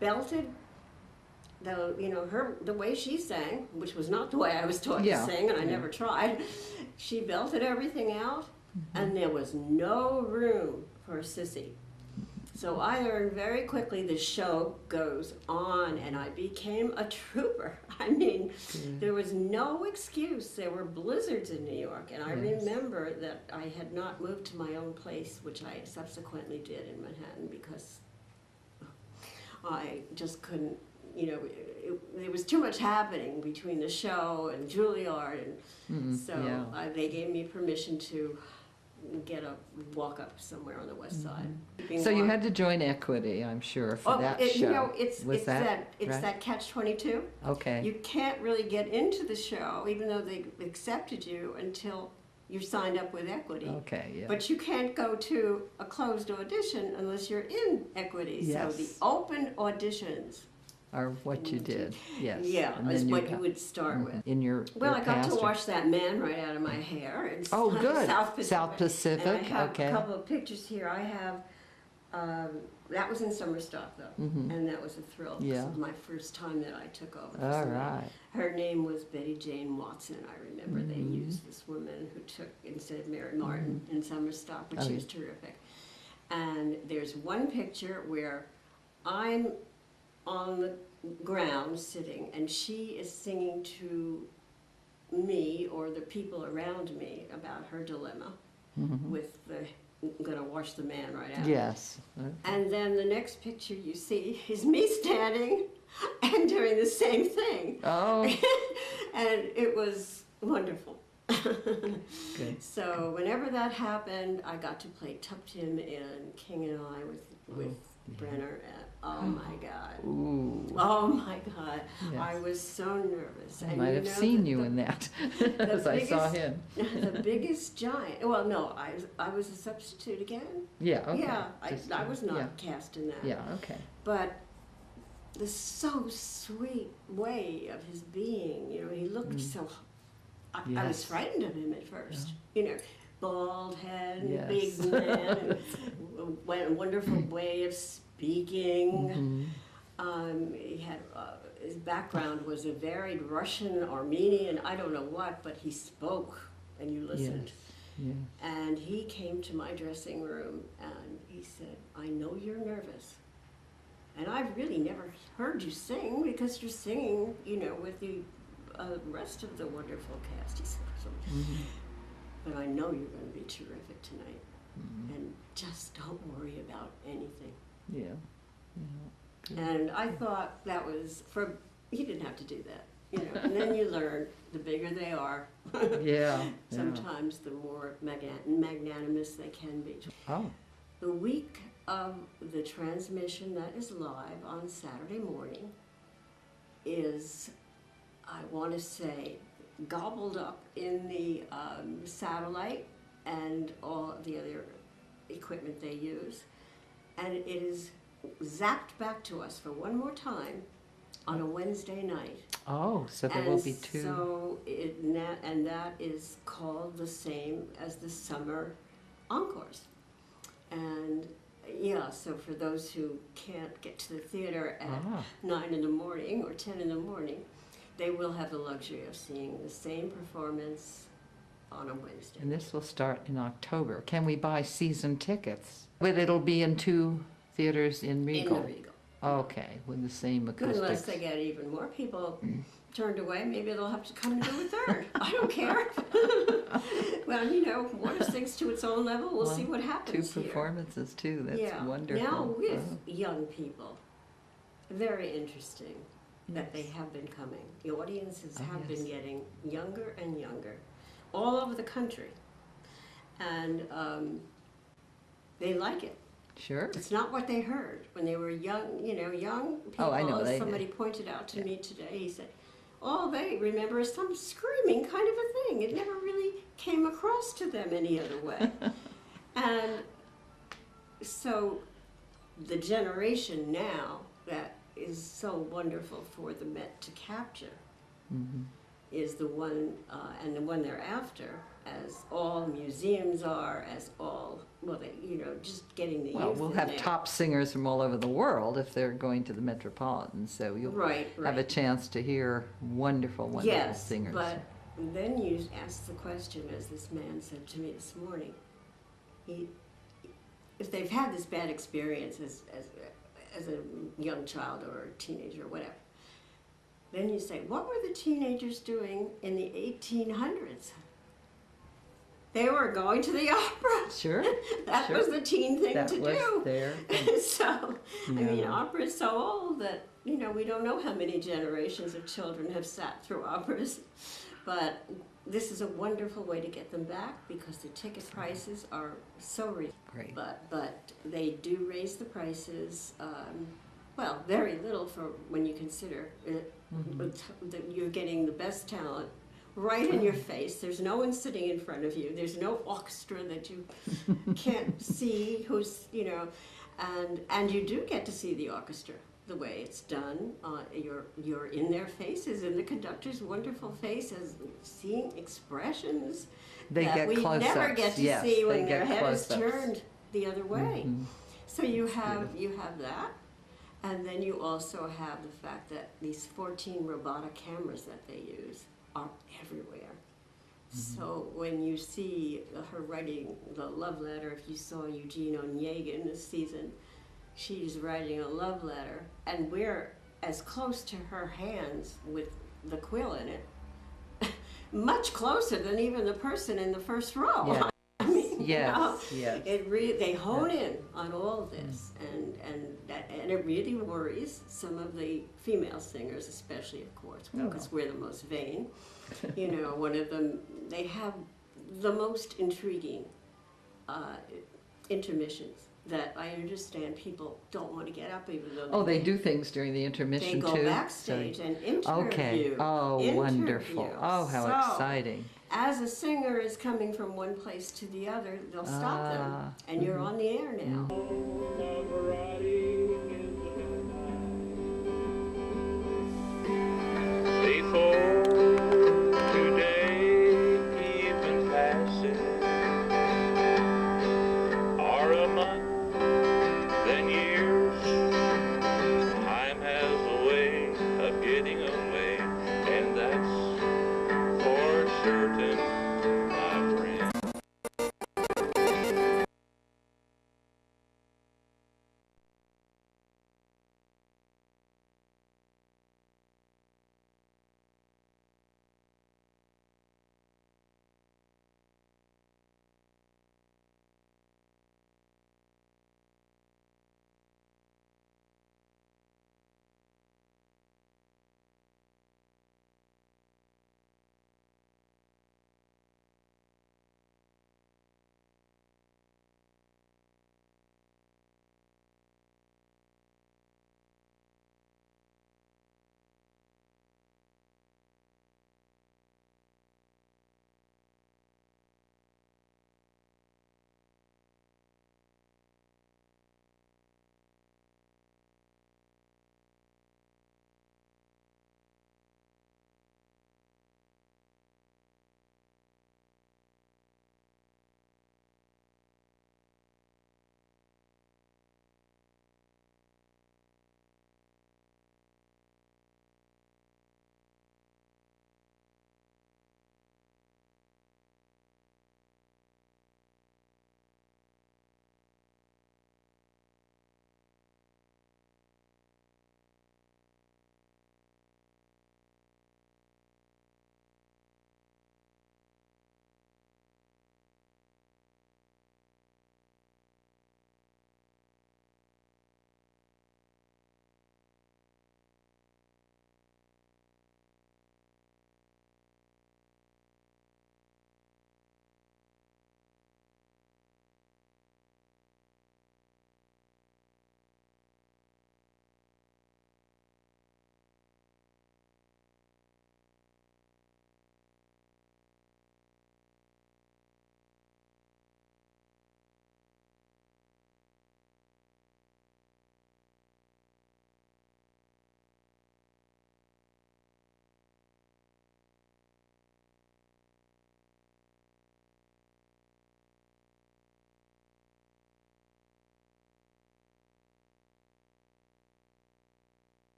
belted the way she sang, which was not the way I was taught Yeah. to sing, and I Yeah. never tried. She belted everything out, and there was no room for a sissy. So I learned very quickly the show goes on, and I became a trooper. I mean, there was no excuse. There were blizzards in New York, and I Yes. remember that I had not moved to my own place, which I subsequently did in Manhattan, because I just couldn't, there was too much happening between the show and Juilliard, and so yeah. they gave me permission to get a walk up somewhere on the west side. So you had to join Equity, I'm sure, for that show. It's Was that right? catch-22. Okay. You can't really get into the show, even though they accepted you, until you're signed up with Equity. Okay, yeah. But you can't go to a closed audition unless you're in Equity. Yes. So the open auditions Or what you did, yes. Yeah, And is then what you would start with. In your Well, your I got pastor. to wash that man right out of my hair. In Oh, good. South Pacific. South Pacific, And I have okay. a couple of pictures here. I have, that was in summer stock though, and that was a thrill. Yeah. This was my first time that I took over. for All somebody. right. Her name was Betty Jane Watson. I remember they used this woman who took, instead of Mary Martin, in summer stock, but she was terrific. And there's one picture where I'm on the ground sitting, and she is singing to me or the people around me about her dilemma with the I'm gonna wash the man right out. Yes. And then the next picture you see is me standing and doing the same thing. Oh, And it was wonderful. good. So whenever that happened, I got to play Tup Tim in King and I with Brenner. And, oh my God. Ooh. Oh my God. Yes. I was so nervous. I might have seen you in that, as I saw biggest- him. The biggest giant. Well, no, I was a substitute again. Yeah, okay. Yeah, Just, I was not yeah. cast in that. Yeah, okay. But the so sweet way of his being, he looked so. I was Yes. frightened of him at first. Bald head, Yes. big man, and wonderful way of speaking. He had his background was a varied Russian, Armenian, I don't know what, but he spoke and you listened. Yes. And he came to my dressing room and he said, "I know you're nervous. And I've really never heard you sing because you're singing, with the rest of the wonderful cast." He said, "But I know you're going to be terrific tonight. And just don't worry about anything." Yeah. And I thought that was, he didn't have to do that. And then you learn the bigger they are, Yeah. sometimes the more magnanimous they can be. Oh. The week of the transmission that is live on Saturday morning is, I want to say, gobbled up in the satellite and all the other equipment they use. And it is zapped back to us for one more time on a Wednesday night. Oh, so there will be two. So that is called the same as the summer encores. And yeah, so for those who can't get to the theater at 9 in the morning or 10 in the morning, they will have the luxury of seeing the same performance on a Wednesday. And this will start in October. Can we buy season tickets? But it'll be in two theaters in Regal. In the Regal. Okay, with the same acoustics. Unless they get even more people turned away, maybe they'll have to come to do a third. I don't care. Well, one sings to its own level. We'll see what happens Two here. performances too. That's wonderful. Now with young people, very interesting that they have been coming. The audiences have been getting younger and younger, all over the country, and they like it. Sure. It's not what they heard when they were young, young people. Oh, I know. As somebody pointed out to me today, he said, all they remember is some screaming kind of a thing. It never really came across to them any other way. And so the generation now that is so wonderful for the Met to capture is the one, and the one thereafter, as all museums are, as all, well, they, you know, just getting the Well, youth we'll in have there. top singers from all over the world if they're going to the Metropolitan, so you'll Right, have a right. chance to hear wonderful, wonderful Yes, singers. but then you ask the question, as this man said to me this morning, if they've had this bad experience as a young child or a teenager or whatever, then you say, what were the teenagers doing in the 1800s? They were going to the opera. Sure. That sure. was the teen thing That to was do. there. So, I mean, Yeah. opera is so old that, you know, we don't know how many generations of children have sat through operas. But this is a wonderful way to get them back because the ticket prices are so reasonable. Great. But they do raise the prices, well, very little for when you consider it, that you're getting the best talent right in your face. There's no one sitting in front of you. There's no orchestra that you can't see who's, you know, and you do get to see the orchestra the way it's done. You're in their faces, in the conductor's wonderful face, as seeing expressions They that get we close-ups. never get to Yes, see they when their get head is close-ups. turned the other way. So you have beautiful. that, and then you also have the fact that these 14 robotic cameras that they use are everywhere. So when you see her writing the love letter, if you saw Eugene Onegin this season, she's writing a love letter, and we're as close to her hands with the quill in it, much closer than even the person in the first row. Yeah. I mean, Yes, you know, yes. they hone in on all of this, and it really worries some of the female singers, especially, of course, because we're the most vain. You know, one of them, they have the most intriguing intermissions that I understand people don't want to get up even though Oh, they do things during the intermission they go too? backstage So- and interview. Okay. Oh, wonderful. Interview. Oh, how So, exciting. as a singer is coming from one place to the other, they'll stop them, Ah, and you're on the air now. Love riding